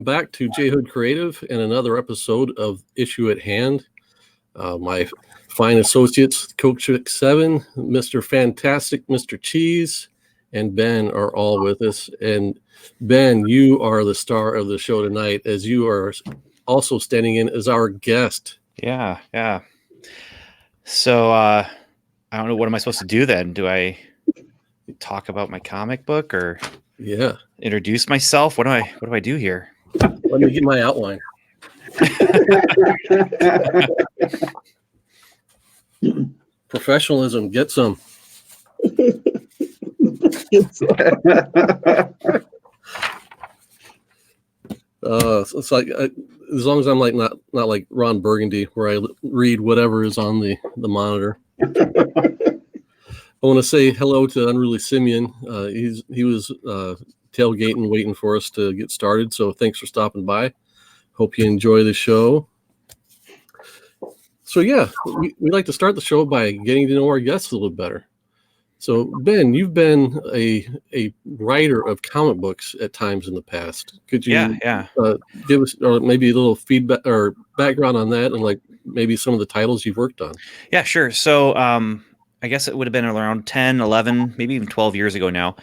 back to J Hood Creative and another episode of Issue at Hand. My fine associates, Coach 7, Mr. Fantastic, Mr. Cheese, and Ben are all with us. And Ben, you are the star of the show tonight, as you are also standing in as our guest. Yeah. So I don't know, what am I supposed to do then? Do I talk about my comic book or introduce myself? What do I do here? Let me get my outline. Professionalism, get some. It's like as long as I'm like not like Ron Burgundy, where I read whatever is on the monitor. I want to say hello to Unruly Simeon. He was tailgating, waiting for us to get started. So thanks for stopping by. Hope you enjoy the show. So we like to start the show by getting to know our guests a little better. So Ben, you've been a writer of comic books at times in the past. Could you give us or maybe a little feedback or background on that, and like maybe some of the titles you've worked on? Yeah, sure. So I guess it would have been around 10, 11, maybe even 12 years ago now,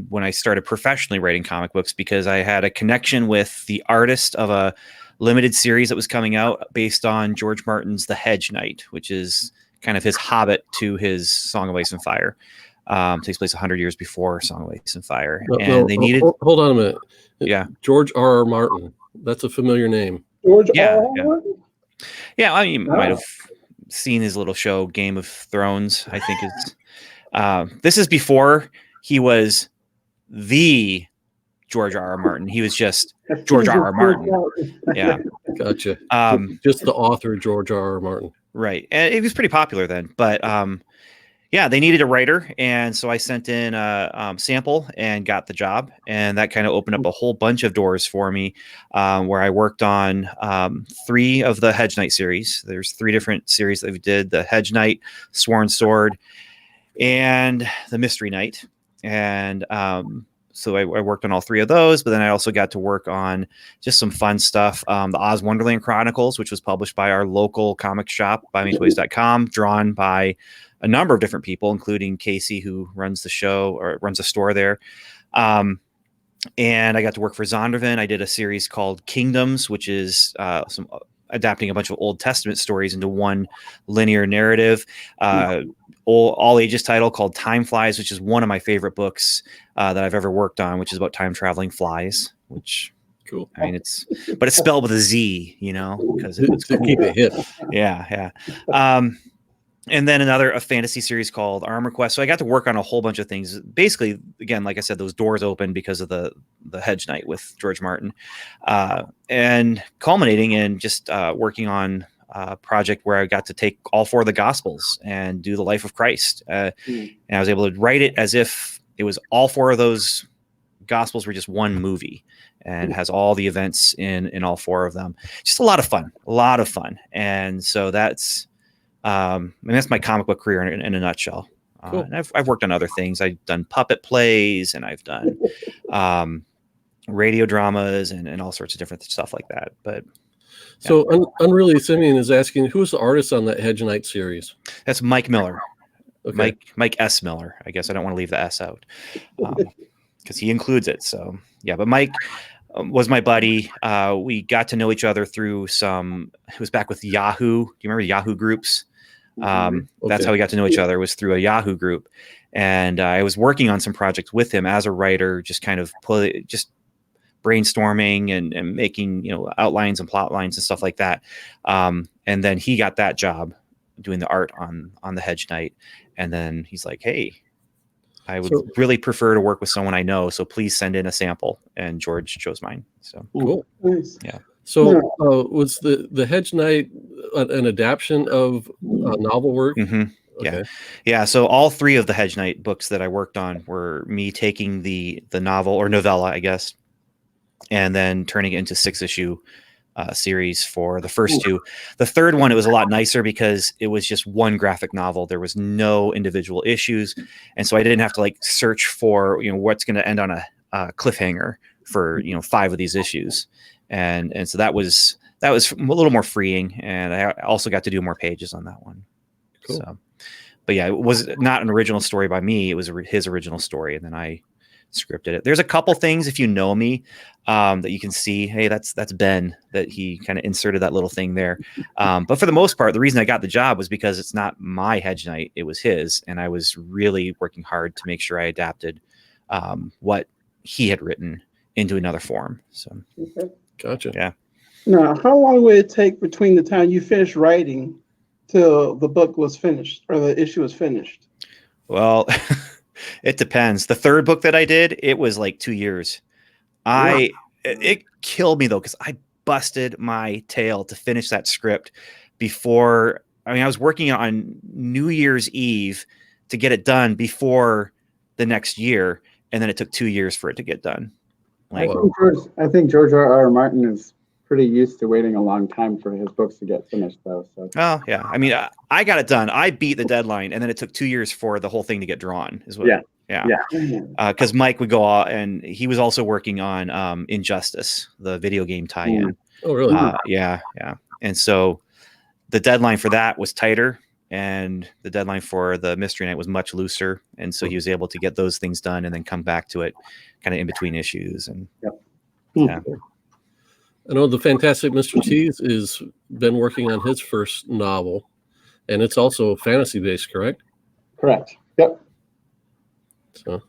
when I started professionally writing comic books, because I had a connection with the artist of a limited series that was coming out based on George Martin's The Hedge Knight, which is kind of his Hobbit to his Song of Ice and Fire. Takes place 100 years before Song of Ice and Fire. They needed... Hold on a minute. Yeah. George R.R. Martin. That's a familiar name. George R.R. Martin? Yeah, I mean, you might have seen his little show, Game of Thrones, I think is... this is before he was the George R.R. Martin. He was just George R.R. Martin. Yeah. Gotcha. Just the author, George R.R. Martin. Right. And it was pretty popular then. But they needed a writer. And so I sent in a sample and got the job. And that kind of opened up a whole bunch of doors for me, where I worked on 3 of the Hedge Knight series. There's 3 different series that we did: the Hedge Knight, Sworn Sword, and the Mystery Knight. And so I worked on all 3 of those, but then I also got to work on just some fun stuff. The Oz Wonderland Chronicles, which was published by our local comic shop, buymettoys.com, drawn by a number of different people, including Casey, who runs the show or runs a store there. And I got to work for Zondervan. I did a series called Kingdoms, which is adapting a bunch of Old Testament stories into one linear narrative. All ages title called Time Flies, which is one of my favorite books that I've ever worked on, which is about time traveling flies, which cool. I mean, it's spelled with a Z, because it's cool. Keep it hip. Yeah. And then a fantasy series called Armor Quest. So I got to work on a whole bunch of things. Basically, again, like I said, those doors opened because of the Hedge Knight with George Martin, and culminating in just working on a project where I got to take all 4 of the Gospels and do the life of Christ. And I was able to write it as if it was all 4 of those Gospels were just one movie, and has all the events in all 4 of them. Just a lot of fun. And so that's my comic book career in a nutshell. Cool. And I've worked on other things. I've done puppet plays, and I've done radio dramas and all sorts of different stuff like that. But so Unruly Simeon is asking, who's the artist on that Hedge Knight series? That's Mike Miller. Okay. Mike S. Miller. I guess I don't want to leave the S out because he includes it. So yeah, but Mike was my buddy. We got to know each other through it was back with Yahoo. Do you remember Yahoo groups? That's how we got to know each other, was through a Yahoo group. And I was working on some projects with him as a writer, just kind of brainstorming and making, outlines and plot lines and stuff like that. And then he got that job doing the art on the Hedge Knight. And then he's like, hey, I would really prefer to work with someone I know, so please send in a sample. And George chose mine. So cool. Nice. Yeah. So was the Hedge Knight an adaptation of novel work? Mm-hmm. Okay. Yeah. So all 3 of the Hedge Knight books that I worked on were me taking the novel or novella, I guess, and then turning it into 6-issue series for the first 2. The third one, it was a lot nicer because it was just one graphic novel. There was no individual issues. And so I didn't have to search for, what's going to end on a cliffhanger for 5 of these issues, and so that was a little more freeing, and I also got to do more pages on that one. Cool. So, but yeah, it was not an original story by me. It was his original story, and then I scripted it. There's a couple things, if you know me, that you can see, hey, that's Ben, that he kind of inserted that little thing there. But for the most part, the reason I got the job was because it's not my Hedge Knight, it was his, and I was really working hard to make sure I adapted what he had written into another form. So, Gotcha. Yeah. Now, how long would it take between the time you finished writing till the book was finished or the issue was finished? Well, it depends. The third book that I did, it was like 2 years. It killed me though, because I busted my tail to finish that script before. I mean, I was working on New Year's Eve to get it done before the next year, and then it took 2 years for it to get done. Like, I think George R.R. Martin is pretty used to waiting a long time for his books to get finished, though. So. oh yeah, I mean, I got it done. I beat the deadline, and then it took 2 years for the whole thing to get drawn. Is what? Yeah. Because Mike would go out, and he was also working on Injustice, the video game tie-in. Oh, really? Yeah. And so the deadline for that was tighter, and the deadline for the Mystery Knight was much looser, and so he was able to get those things done and then come back to it kind of in between issues. And yeah. I know the Fantastic Mr. Cheese has been working on his first novel, and it's also fantasy based, correct? Correct. Yep. So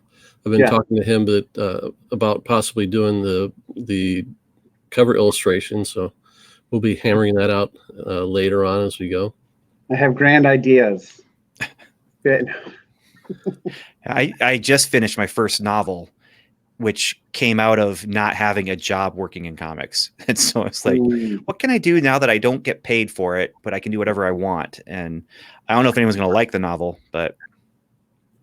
I've been talking to him about possibly doing the cover illustration. So we'll be hammering that out later on as we go. I have grand ideas. Good. I just finished my first novel, which came out of not having a job working in comics. And so it's like, what can I do now that I don't get paid for it, but I can do whatever I want? And I don't know if anyone's going to like the novel, but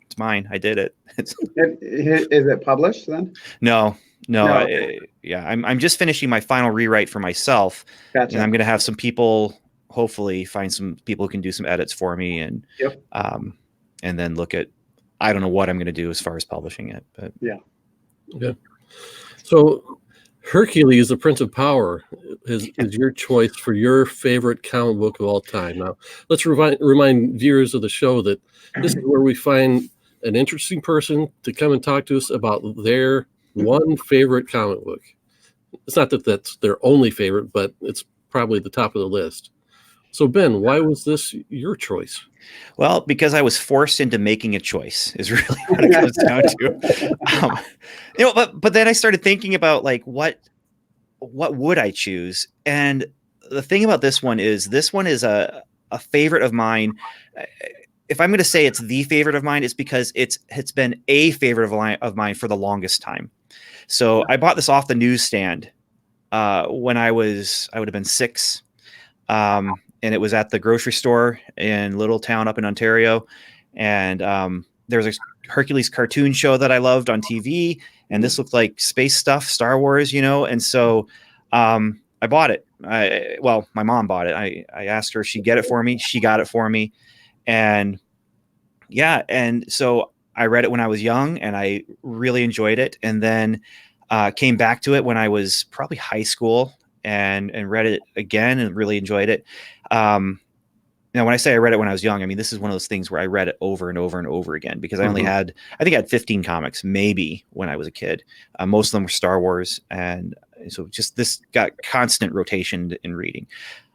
it's mine. I did it. Is it published then? No. Okay. I'm just finishing my final rewrite for myself. Gotcha. And I'm going to have some people, hopefully find some people who can do some edits for me, and and then look at, I don't know what I'm going to do as far as publishing it, but yeah. So Hercules, the Prince of Power, is your choice for your favorite comic book of all time. Now, let's remind viewers of the show that this is where we find an interesting person to come and talk to us about their one favorite comic book. It's not that that's their only favorite, but it's probably the top of the list. So, Ben, why was this your choice? Well, because I was forced into making a choice is really what it comes down to. But then I started thinking about like what would I choose? And the thing about this one is a favorite of mine. If I'm going to say it's the favorite of mine, it's because it's been a favorite of mine for the longest time. So I bought this off the newsstand when I would have been 6. And it was at the grocery store in Little Town up in Ontario. And there was a Hercules cartoon show that I loved on TV. And this looked like space stuff, Star Wars, And so I bought it. My mom bought it. I asked her if she'd get it for me. She got it for me. And so I read it when I was young, and I really enjoyed it. And then came back to it when I was probably high school and read it again and really enjoyed it. Now, when I say I read it when I was young, I mean, this is one of those things where I read it over and over and over again, because I think I had 15 comics, maybe, when I was a kid. Most of them were Star Wars. And so just this got constant rotation in reading.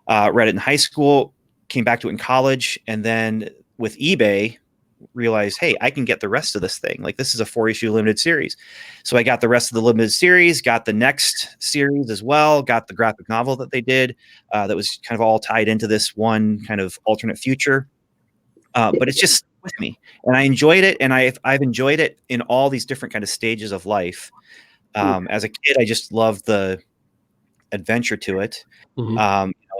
Read it in high school, came back to it in college. And then with eBay, realized, hey, I can get the rest of this thing. Like, this is a 4-issue limited series. So I got the rest of the limited series, got the next series as well, got the graphic novel that they did that was kind of all tied into this one kind of alternate future. But it's just with me, and I enjoyed it. And I've enjoyed it in all these different kind of stages of life. As a kid, I just loved the adventure to it.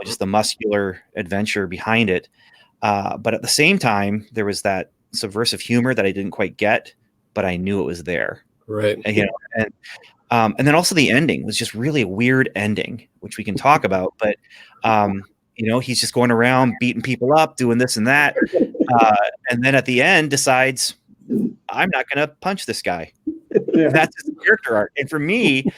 Just the muscular adventure behind it. But at the same time, there was that subversive humor that I didn't quite get, but I knew it was there. Right. And then also the ending was just really a weird ending, which we can talk about. But he's just going around beating people up, doing this and that, and then at the end decides, I'm not going to punch this guy. Yeah. That's his character arc. And for me,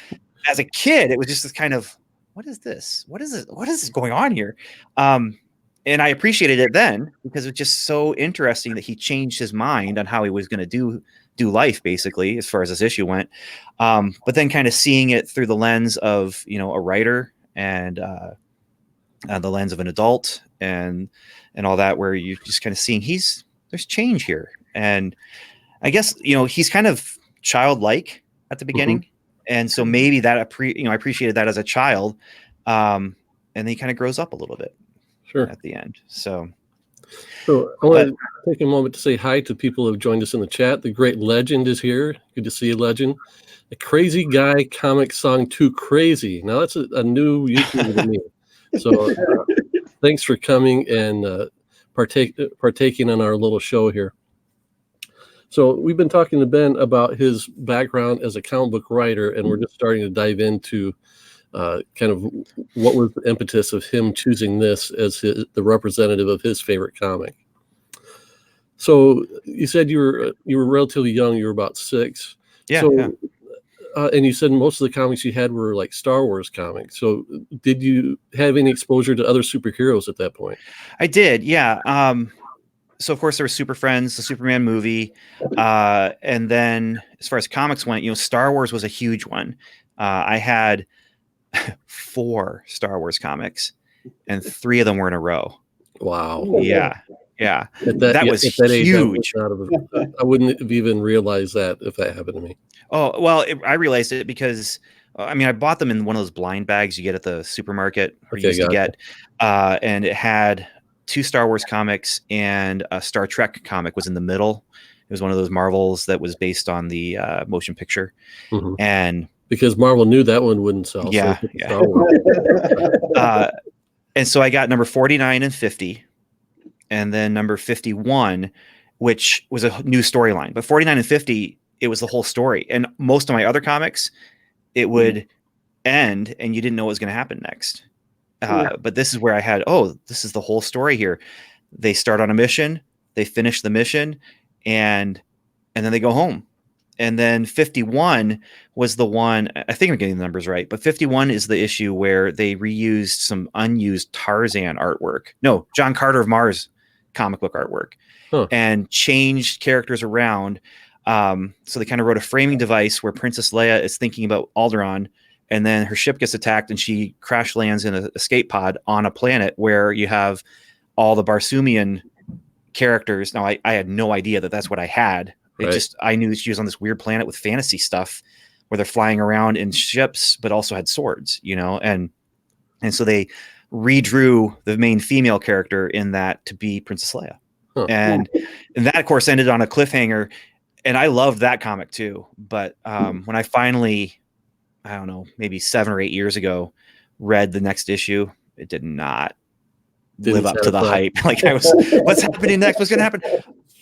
as a kid, it was just this kind of, what is this? What is this? What is going on here? And I appreciated it then because it was just so interesting that he changed his mind on how he was going to do life, basically, as far as this issue went. But then kind of seeing it through the lens of, you know, a writer and the lens of an adult and all that, where you just kind of seeing there's change here. And I guess, you know, he's kind of childlike at the beginning. And so maybe that, I appreciated that as a child. And then he kind of grows up a little bit at the end. So I want to take a moment to say hi to people who have joined us in the chat. The great Legend is here. Good to see you, Legend. A Crazy Guy Comic Song Too Crazy. Now that's a new YouTuber to me. So thanks for coming and partaking in our little show here. So we've been talking to Ben about his background as a comic book writer, and we're just starting to dive into kind of what was the impetus of him choosing this as the representative of his favorite comic. So you said you were relatively young. You were about 6. Yeah. And you said most of the comics you had were like Star Wars comics. So did you have any exposure to other superheroes at that point? I did. Yeah. So of course there was Super Friends, the Superman movie. And then as far as comics went, you know, Star Wars was a huge one. I had 4 Star Wars comics and 3 of them were in a row. Wow. Yeah. That was huge. huge. I wouldn't have even realized that if that happened to me. Oh, well, I realized it because I bought them in one of those blind bags you get at the supermarket or used to get. And it had 2 Star Wars comics and a Star Trek comic was in the middle. It was one of those Marvels that was based on the motion picture. And because Marvel knew that one wouldn't sell. Yeah. And so I got number 49 and 50, and then number 51, which was a new storyline. But 49 and 50, it was the whole story. And most of my other comics, it would end, and you didn't know what was going to happen next. But this is where I had, this is the whole story here. They start on a mission, they finish the mission, and then they go home. And then 51 was the one, I think I'm getting the numbers right, but 51 is the issue where they reused some unused Tarzan artwork. No, John Carter of Mars comic book artwork and changed characters around. So they kind of wrote a framing device where Princess Leia is thinking about Alderaan, and then her ship gets attacked and she crash lands in an escape pod on a planet where you have all the Barsoomian characters. Now, I had no idea that that's what I had. I knew she was on this weird planet with fantasy stuff where they're flying around in ships, but also had swords, you know, and so they redrew the main female character in that to be Princess Leia. And that of course ended on a cliffhanger, and I loved that comic too. But when I finally, I don't know, maybe 7 or 8 years ago, read the next issue, it did not live up to the hype. Like I was, what's happening next? What's going to happen?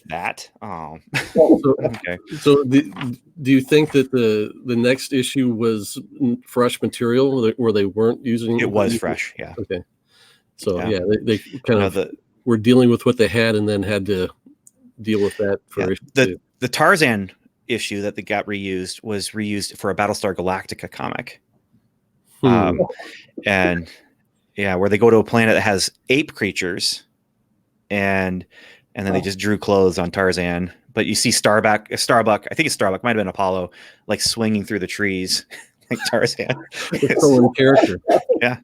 That okay. So do you think that the next issue was fresh material where they weren't using it? Was fresh, yeah. Okay. So they kind of were dealing with what they had and then had to deal with that for the Tarzan issue that they got reused was reused for a Battlestar Galactica comic. And where they go to a planet that has ape creatures and then they just drew clothes on Tarzan. But you see Starbuck, I think it's Starbuck, might have been Apollo, like swinging through the trees like Tarzan. It's so in character. Yeah.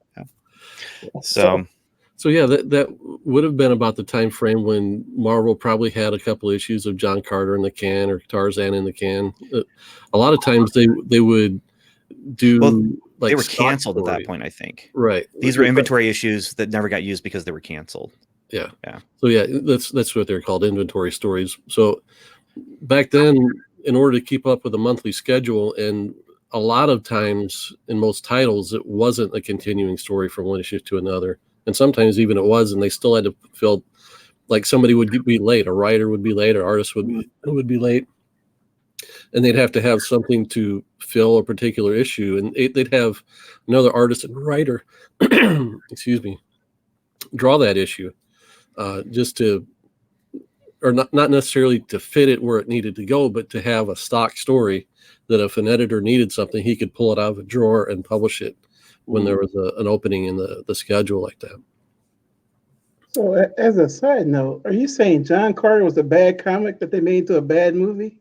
So yeah, that would have been about the time frame when Marvel probably had a couple issues of John Carter in the can or Tarzan in the can. A lot of times they would do they were canceled at that point, I think. Right. These were inventory issues that never got used because they were canceled. Yeah. So that's what they're called, inventory stories. So back then, in order to keep up with a monthly schedule, and a lot of times in most titles, it wasn't a continuing story from one issue to another. And sometimes even it was, and they still had to fill, like somebody would be late, a writer would be late, an artist would be late, and they'd have to have something to fill a particular issue, and they'd have another artist and writer, excuse me, draw that issue. Just to or not necessarily to fit it where it needed to go, but to have a stock story that if an editor needed something, he could pull it out of a drawer and publish it when there was an opening in the schedule like that. So, as a side note, are you saying John Carter was a bad comic that they made into a bad movie?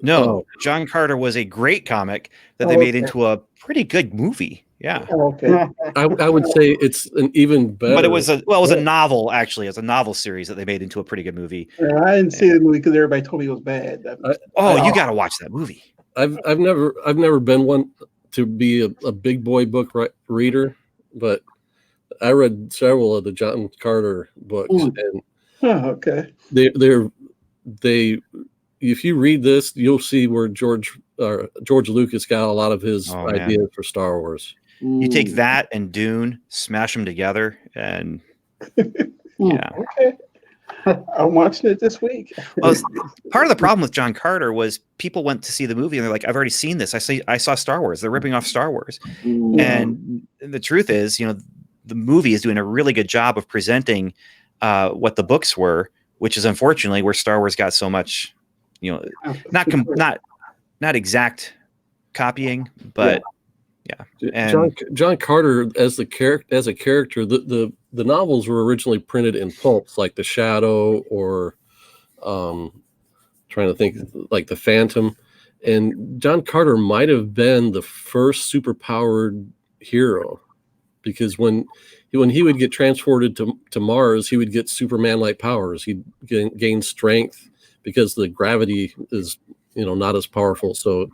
No, Oh. John Carter was a great comic that they Oh, made okay. into a pretty good movie. Yeah. Oh, okay. I would say it's an even better. But it was a novel, actually. It's a novel series that they made into a pretty good movie. I didn't see the movie because everybody told me it was bad. You got to watch that movie. I've never been one to be a big boy book reader, but I read several of the John Carter books, and okay. they if you read this, you'll see where George Lucas got a lot of his ideas for Star Wars. You take that and Dune, smash them together, and yeah. Okay. I'm watching it this week. Well, part of the problem with John Carter was people went to see the movie and they're like, "I've already seen this. I saw Star Wars. They're ripping off Star Wars." And the truth is, the movie is doing a really good job of presenting what the books were, which is unfortunately where Star Wars got so much, not exact copying, but yeah. And John Carter as a character, the novels were originally printed in pulps like The Shadow or trying to think like The Phantom, and John Carter might have been the first superpowered hero, because when he would get transported to Mars, he would get Superman-like powers. He'd gain strength because the gravity is not as powerful, so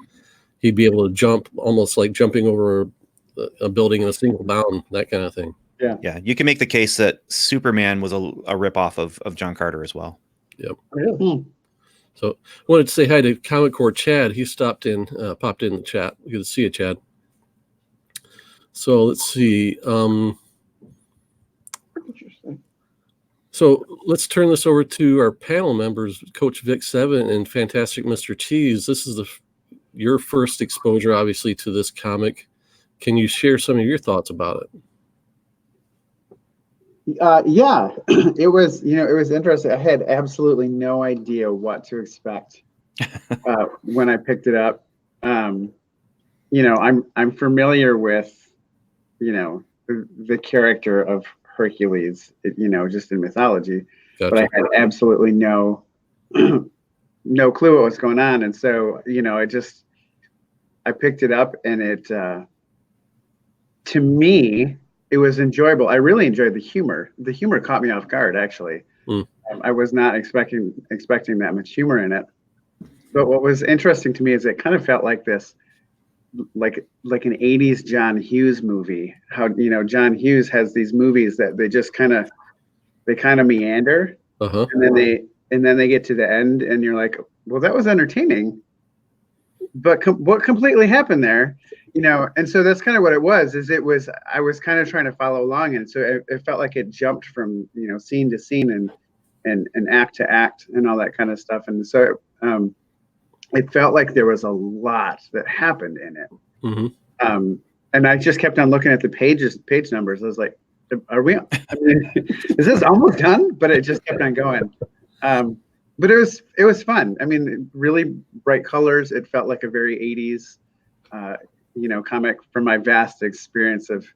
he'd be able to jump almost like jumping over a building in a single bound, that kind of thing. Yeah. You can make the case that Superman was a ripoff of John Carter as well. Yep. Really? So I wanted to say hi to Comic Core Chad. He popped in the chat. Good to see you, Chad. So let's see. Interesting. So let's turn this over to our panel members, Coach Vic 7 and Fantastic Mr. Cheese. This is your first exposure, obviously, to this comic. Can you share some of your thoughts about it? Yeah, it was interesting. I had absolutely no idea what to expect when I picked it up. I'm familiar with the character of Hercules, just in mythology, Gotcha. but I had absolutely no clue what was going on, and so I picked it up, and it to me, it was enjoyable. I really enjoyed the humor. The humor caught me off guard, actually. I was not expecting that much humor in it. But what was interesting to me is it kind of felt like this, like an 80s John Hughes movie. How John Hughes has these movies that they just kind of meander, and then they get to the end, and you're like, well, that was entertaining. But what completely happened there? And so that's kind of what it was. I was kind of trying to follow along, and so it felt like it jumped from scene to scene and act to act and all that kind of stuff. And so it felt like there was a lot that happened in it. Mm-hmm. And I just kept on looking at the page numbers. I was like, is this almost done? But it just kept on going. But it was fun. I mean, really bright colors. It felt like a very 80s comic from my vast experience of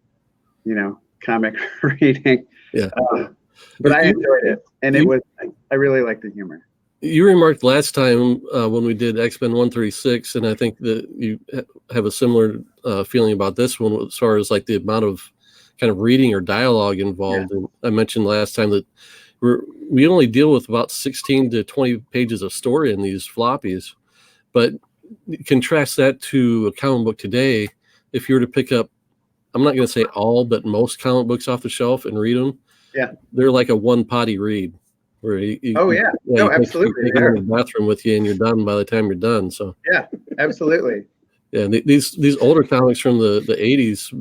comic reading. Yeah. But I enjoyed it, and I really liked the humor. You remarked last time when we did X-Men 136, and I think that you have a similar feeling about this one as far as like the amount of kind of reading or dialogue involved. Yeah. And I mentioned last time that we only deal with about 16 to 20 pages of story in these floppies, but contrast that to a comic book today. If you were to pick up, I'm not going to say all, but most comic books off the shelf and read them, they're like a one potty read. Where absolutely. You go in the bathroom with you, and you're done by the time you're done. So yeah, absolutely. Yeah, these older comics from the 80s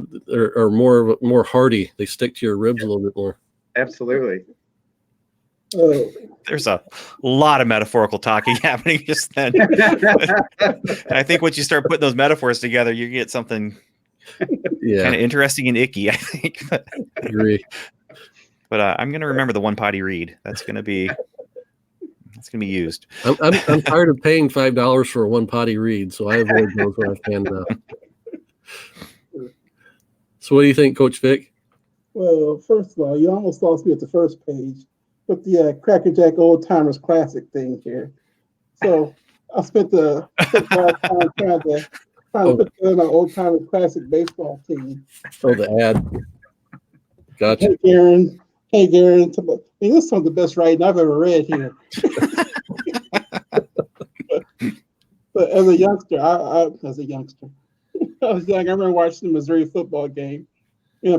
are more hardy. They stick to your ribs a little bit more. Absolutely. There's a lot of metaphorical talking happening just then. I think once you start putting those metaphors together, you get something kind of interesting and icky, I think. I agree. But I'm going to remember the one potty read. That's going to be It's gonna be used. I'm tired of paying $5 for a one potty read, so I avoid those when I can now. So what do you think, Coach Vic? Well, first of all, you almost lost me at the first page with the Cracker Jack Old Timers Classic thing here. So I spent the last time trying to put together my Old Timers Classic baseball team. Oh, the ad. Gotcha. Hey, Garen. I mean, this is some of the best writing I've ever read here. but as a youngster, I was young. I remember watching the Missouri football game.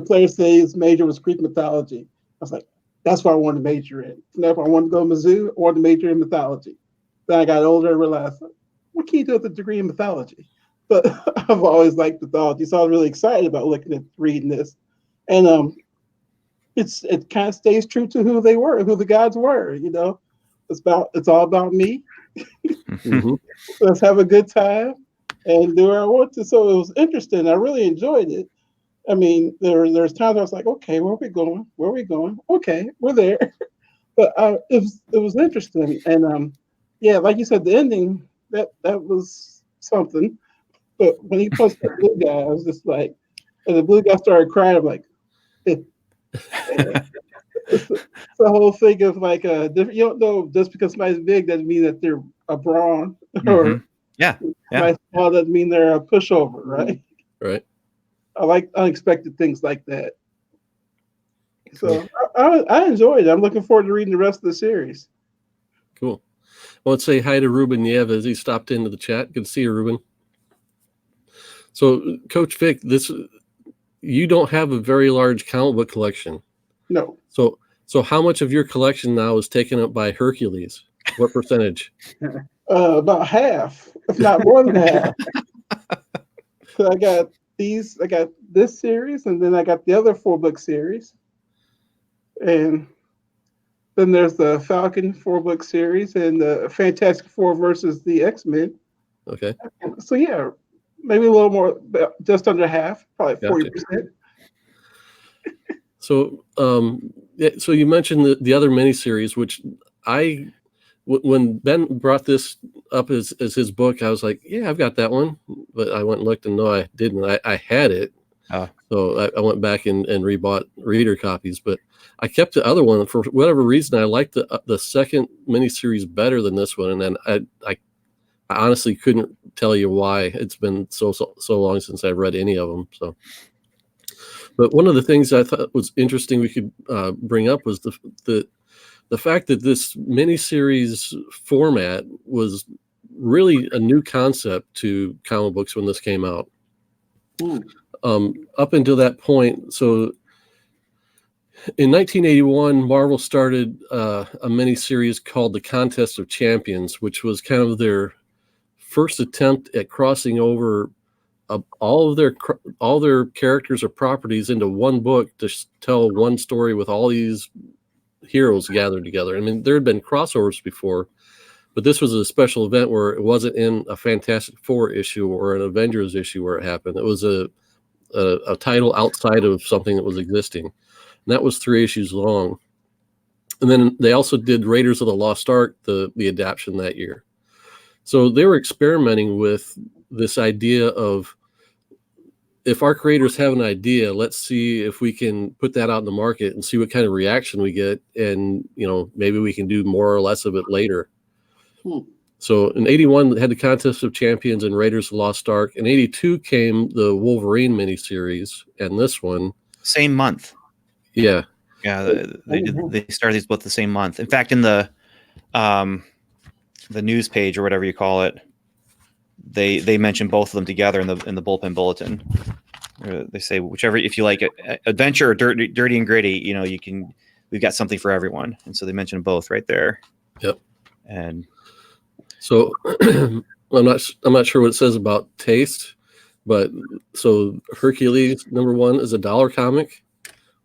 Player says major was Greek mythology. I was like, that's what I wanted to major in. And if I wanted to go to Mizzou, I wanted to major in mythology. Then I got older and realized, what can you do with a degree in mythology? But I've always liked mythology, so I was really excited about reading this. And it kind of stays true to who they were, who the gods were. It's all about me. Mm-hmm. Let's have a good time and do what I want to. So it was interesting. I really enjoyed it. I mean, there's times I was like, okay, where are we going? Where are we going? Okay, we're there. But it was interesting. And yeah, like you said, the ending that was something. But when he punched the blue guy, I was just like, and the blue guy started crying. I'm like, it's the whole thing of like you don't know just because somebody's big doesn't mean that they're a brawn or somebody's small doesn't mean they're a pushover, right? Right. I like unexpected things like that. So I enjoyed it. I'm looking forward to reading the rest of the series. Cool. Well, let's say hi to Ruben Nieves. He stopped into the chat. Good to see you, Ruben. So, Coach Vic, you don't have a very large comic book collection. No. So how much of your collection now is taken up by Hercules? What percentage? About half, if not more than half. So I got this series, and then I got the other 4-book series, and then there's the Falcon 4-book series and the Fantastic Four versus the X-Men. Okay. So yeah, maybe a little more, just under half, probably 40%. So, so you mentioned the other miniseries, which when Ben brought this up as his book, I was like, yeah, I've got that one. But I went and looked and no, I didn't. I had it. So I went back and rebought reader copies, but I kept the other one for whatever reason. I liked the second miniseries better than this one. And then I honestly couldn't tell you why. It's been so long since I've read any of them. So, but one of the things I thought was interesting we could bring up was the fact that this miniseries format was really a new concept to comic books when this came out. Up until that point, so in 1981, Marvel started a miniseries called The Contest of Champions, which was kind of their first attempt at crossing over all their characters or properties into one book to tell one story with all these heroes gathered together. I mean, there had been crossovers before, but this was a special event where it wasn't in a Fantastic Four issue or an Avengers issue where it happened. It was a title outside of something that was existing. And that was 3 issues long. And then they also did Raiders of the Lost Ark, the adaptation that year. So they were experimenting with this idea of, if our creators have an idea, let's see if we can put that out in the market and see what kind of reaction we get. And, maybe we can do more or less of it later. So in 81, they had the Contest of Champions and Raiders of the Lost Ark. In 82 came the Wolverine miniseries, and this one. Same month. Yeah. Yeah, they started these both the same month. In fact, in the news page or whatever you call it, they mention both of them together in the bullpen bulletin. They say whichever, if you like it, adventure or dirty and gritty, we've got something for everyone. And so they mention both right there. Yep. And so I'm not sure what it says about taste, but so Hercules #1 is $1 comic.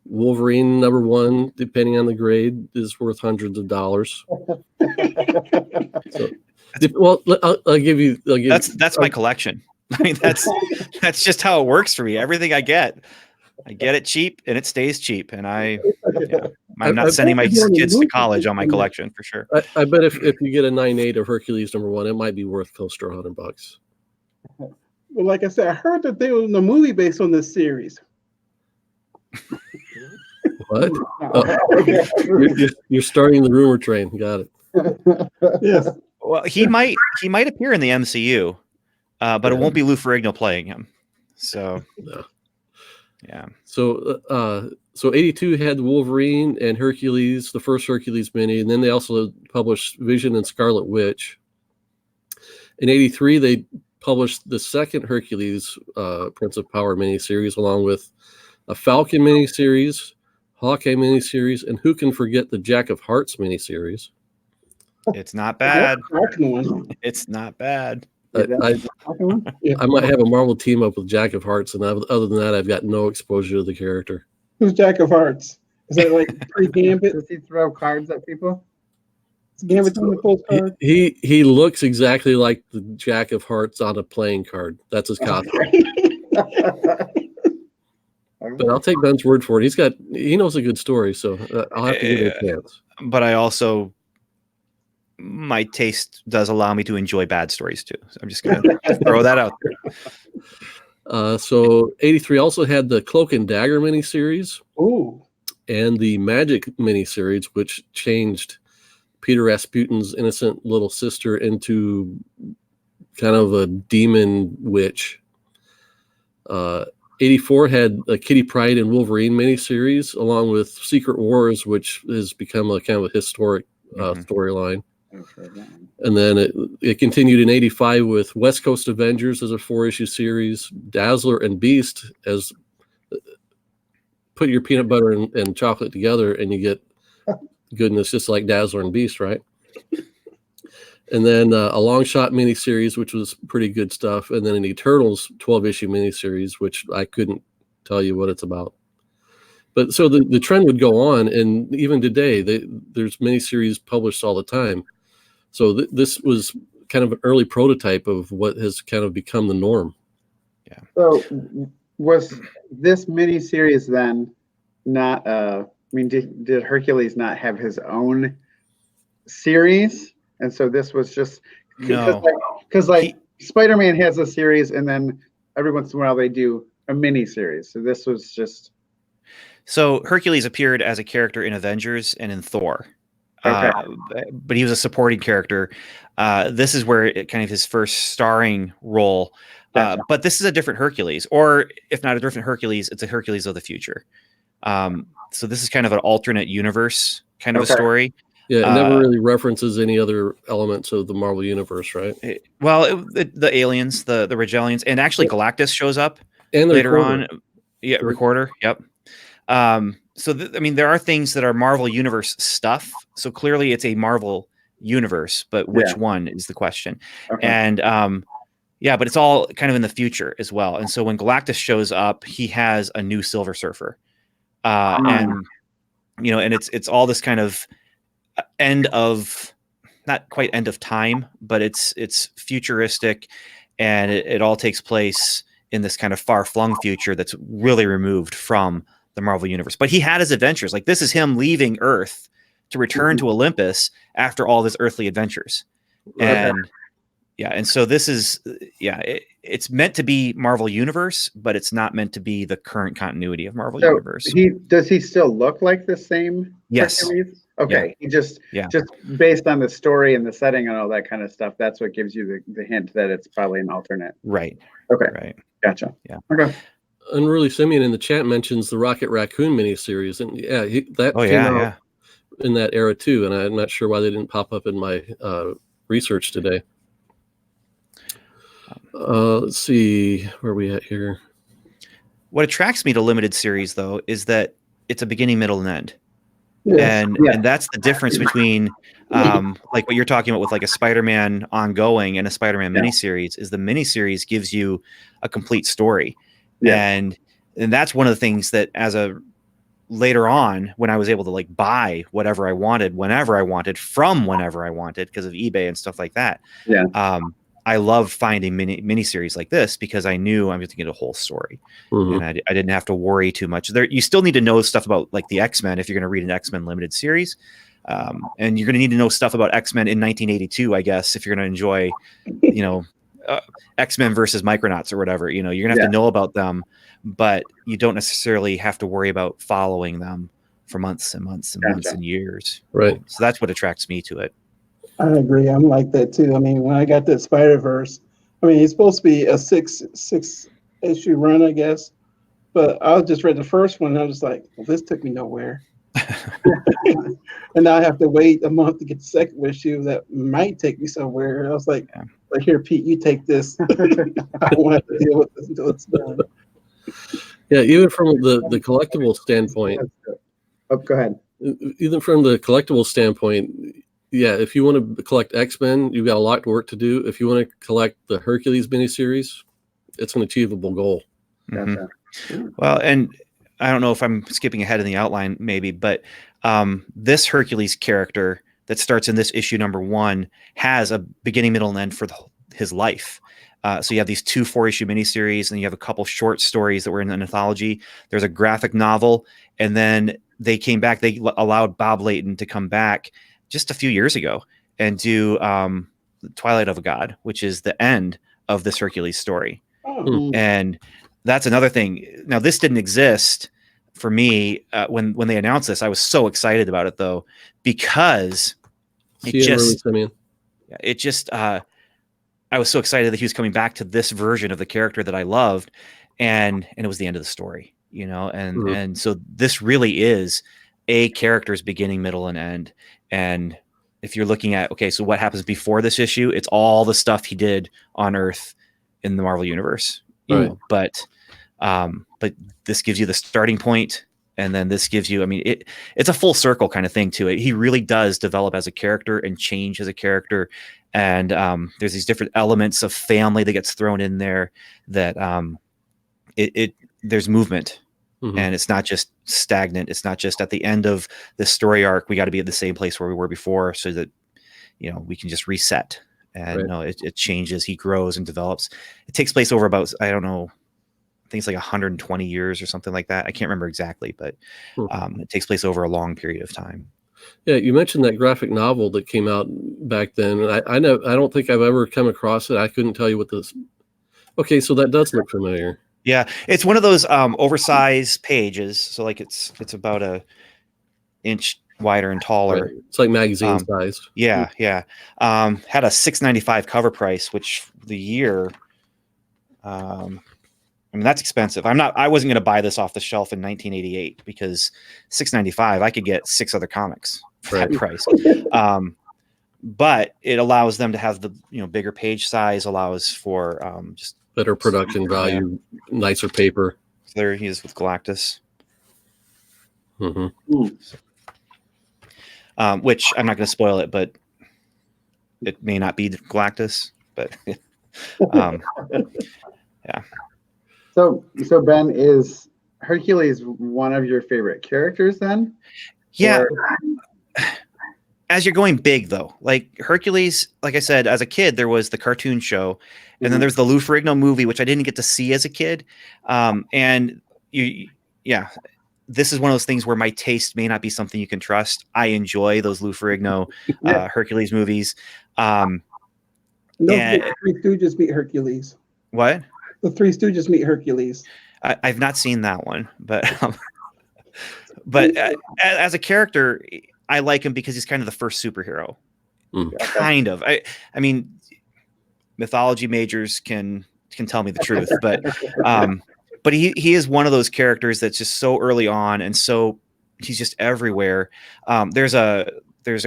Wolverine #1, depending on the grade, is worth hundreds of dollars. So, well, I'll give you. That's my collection. I mean, that's just how it works for me. Everything I get it cheap and it stays cheap. And I'm not sending my kids to college on my collection for sure. I bet if you get a 9.8 of Hercules #1, it might be worth close to $100. Well, like I said, I heard that there was a movie based on this series. What? You're starting the rumor train. Got it. Yes. Well, he might appear in the MCU, but it won't be Lou Ferrigno playing him. So, No. yeah. So 82 had Wolverine and Hercules, the first Hercules mini, and then they also published Vision and Scarlet Witch. In 83, they published the second Hercules Prince of Power miniseries, along with a Falcon miniseries, Hawkeye miniseries, and who can forget the Jack of Hearts miniseries? It's not bad. One. It's not bad. I might have a Marvel team up with Jack of Hearts, and other than that, I've got no exposure to the character. Who's Jack of Hearts? Is that like pre-Gambit? Does he throw cards at people? Is Gambit on the post card? He looks exactly like the Jack of Hearts on a playing card. That's his costume. But I'll take Ben's word for it. He knows a good story, so I'll have to give it a chance. But my taste does allow me to enjoy bad stories too. So I'm just gonna throw that out there. So 83 also had the Cloak and Dagger miniseries. Ooh. And the Magic miniseries, which changed Peter Rasputin's innocent little sister into kind of a demon witch. 84 had a Kitty Pryde and Wolverine miniseries, along with Secret Wars, which has become a kind of a historic storyline. And then it continued in 85 with West Coast Avengers as a 4-issue series, Dazzler and Beast as put your peanut butter and chocolate together and you get goodness just like Dazzler and Beast, right? And then a long shot miniseries, which was pretty good stuff. And then an Eternals 12-issue miniseries, which I couldn't tell you what it's about. But so the trend would go on. And even today, there's miniseries published all the time. So this was kind of an early prototype of what has kind of become the norm. Yeah. So was this miniseries then not, did Hercules not have his own series? And so this was just because Spider-Man has a series, and then every once in a while they do a mini series. So this was just. So Hercules appeared as a character in Avengers and in Thor, but he was a supporting character. This is where kind of his first starring role. But this is a different Hercules, or if not a different Hercules, it's a Hercules of the future. So this is kind of an alternate universe kind of a story. Yeah, it never really references any other elements of the Marvel Universe, right? The aliens, the Regalians, and actually Galactus shows up and later on. Yeah, Recorder. Yep. So there are things that are Marvel Universe stuff. So clearly, it's a Marvel Universe, but which one is the question? Okay. And but it's all kind of in the future as well. And so when Galactus shows up, he has a new Silver Surfer, and it's all this kind of not quite end of time, but it's futuristic, and it all takes place in this kind of far-flung future that's really removed from the Marvel Universe. But he had his adventures. Like, this is him leaving Earth to return to Olympus after all his earthly adventures. And so this is it's meant to be Marvel Universe, but it's not meant to be the current continuity of Marvel Universe. Does he still look like the same? Yes. Hercules? Okay. Yeah. He just based on the story and the setting and all that kind of stuff, that's what gives you the hint that it's probably an alternate. Right. Okay. Right. Gotcha. Yeah. Okay. Unruly Simeon in the chat mentions the Rocket Raccoon miniseries, and that came out in that era too. And I'm not sure why they didn't pop up in my research today. Let's see where we at here. What attracts me to limited series, though, is that it's a beginning, middle, and end. Yes. And that's the difference between like what you're talking about with like a Spider-Man ongoing and a Spider-Man miniseries. Is the miniseries gives you a complete story, and that's one of the things that later on, when I was able to like buy whatever I wanted, whenever I wanted, from whenever I wanted, because of eBay and stuff like that. I love finding miniseries like this because I knew I'm going to get a whole story, and I didn't have to worry too much. There, you still need to know stuff about like the X-Men if you're going to read an X-Men limited series, and you're going to need to know stuff about X-Men in 1982, I guess, if you're going to enjoy, you know, X-Men versus Micronauts or whatever. You know, you're going to have to know about them, but you don't necessarily have to worry about following them for months and months and months and years. Right. So that's what attracts me to it. I agree. I'm like that too. I mean, when I got that Spider-Verse, I mean, it's supposed to be a six issue run, I guess. But I just read the first one and I was like, well, this took me nowhere. And now I have to wait a month to get the second issue that might take me somewhere. I was like, here, Pete, you take this. I won't have to deal with this until it's done. Yeah, even from the collectible standpoint. Oh, go ahead. Even from the collectible standpoint, yeah, if you want to collect X-Men, you've got a lot of work to do. If you want to collect the Hercules miniseries, it's an achievable goal. Gotcha. Well, and I don't know if I'm skipping ahead in the outline, maybe, but this Hercules character that starts in this issue #1 has a beginning, middle, and end for his life. So you have these 2 4-issue miniseries, and you have a couple short stories that were in an anthology. There's a graphic novel, and then they came back. They allowed Bob Layton to come back just a few years ago and do Twilight of a God, which is the end of this Hercules story. And that's another thing. Now, this didn't exist for me when they announced this. I was so excited about it, though, because I was so excited that he was coming back to this version of the character that I loved, and it was the end of the story, you know, and so this really is a character's beginning, middle, and end. And if you're looking at, okay, so what happens before this issue, it's all the stuff he did on Earth in the Marvel universe, you know, but this gives you the starting point, and then this gives you, I mean, it's a full circle kind of thing to it. He really does develop as a character and change as a character. And there's these different elements of family that gets thrown in there that there's movement. And it's not just stagnant. It's not just at the end of this story arc, we got to be at the same place where we were before, so that, you know, we can just reset. And no, it changes. He grows and develops. It takes place over about, I don't know, I think it's like 120 years or something like that. I can't remember exactly, but it takes place over a long period of time. Yeah, you mentioned that graphic novel that came out back then, and I don't think I've ever come across it. I couldn't tell you what this. Okay, so that does look familiar. Yeah, it's one of those oversized pages. So like it's about a inch wider and taller. Right. It's like magazine sized. Yeah. Had a $6.95 cover price, which the year. I mean, that's expensive. I wasn't going to buy this off the shelf in 1988 because $6.95 I could get 6 other comics for that price. But it allows them to have the, you know, bigger page size, allows for just better production value, nicer paper. So there he is with Galactus. Which I'm not going to spoil it, but it may not be Galactus, but yeah. So Ben, is Hercules one of your favorite characters then? Yeah. As you're going big, though, like Hercules, like I said, as a kid, there was the cartoon show, and then there's the Lou Ferrigno movie, which I didn't get to see as a kid. And this is one of those things where my taste may not be something you can trust. I enjoy those Lou Ferrigno Hercules movies. The Three Stooges meet Hercules. What? The Three Stooges meet Hercules. I've not seen that one, but as a character, I like him because he's kind of the first superhero. Kind of. I mean, mythology majors can tell me the truth, but he is one of those characters that's just so early on, and so he's just everywhere. There's a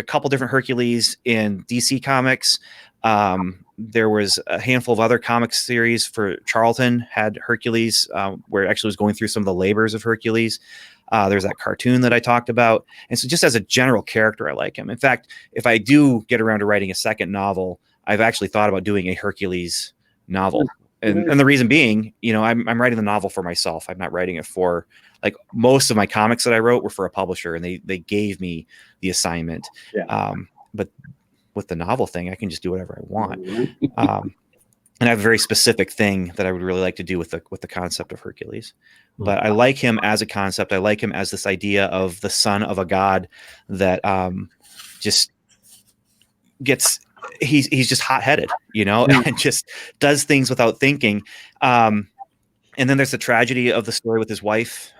couple different Hercules in DC Comics. There was a handful of other comic series for Charlton had Hercules, where it actually was going through some of the labors of Hercules. There's that cartoon that I talked about. And so just as a general character, I like him. In fact, if I do get around to writing a second novel, I've actually thought about doing a Hercules novel. And the reason being, you know, I'm writing the novel for myself. I'm not writing it for, like, most of my comics that I wrote were for a publisher, and they gave me the assignment. But with the novel thing, I can just do whatever I want. and I have a very specific thing that I would really like to do with the concept of Hercules. But I like him as a concept. I like him as this idea of the son of a god that just gets he's just hot-headed, and just does things without thinking. And then there's the tragedy of the story with his wife,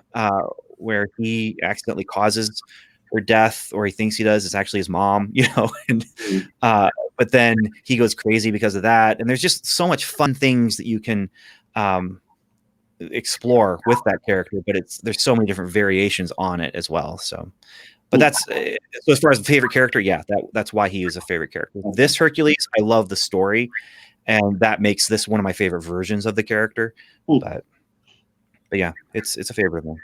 where he accidentally causes her death, or he thinks he does. It's actually his mom, and but then he goes crazy because of that. And there's just so much fun things that you can explore with that character, but there's so many different variations on it as well. So, but that's so as far as the favorite character, yeah, that's why he is a favorite character. This Hercules, I love the story, and that makes this one of my favorite versions of the character. But yeah, it's a favorite of mine.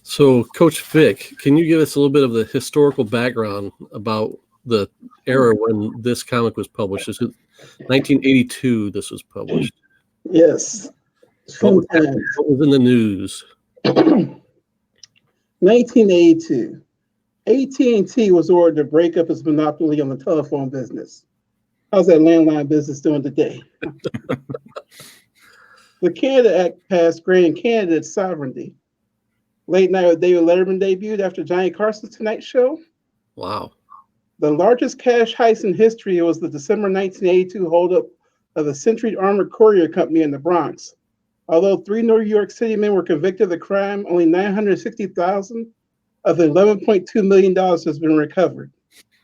So, Coach Vic, can you give us a little bit of the historical background about the era when this comic was published? This is 1982. This was published. Yes. What was in the news? 1982. AT&T was ordered to break up its monopoly on the telephone business. How's that landline business doing today? The Canada Act passed granting Canada its sovereignty. Late Night with David Letterman debuted after Johnny Carson's Tonight Show. Wow. The largest cash heist in history was the December 1982 holdup of the Century Armored Courier Company in the Bronx. Although 3 New York City men were convicted of the crime, only $960,000 of the $11.2 million has been recovered.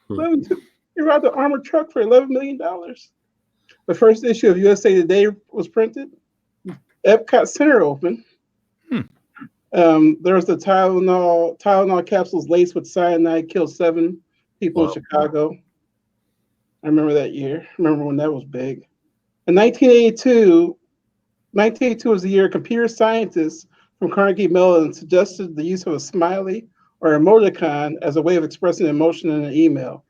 You robbed an armored truck for $11 million. The first issue of USA Today was printed. Epcot Center opened. There was the Tylenol capsules laced with cyanide killed 7 people in Chicago. I remember that year. I remember when that was big. In 1982 was the year computer scientists from Carnegie Mellon suggested the use of a smiley or emoticon as a way of expressing emotion in an email.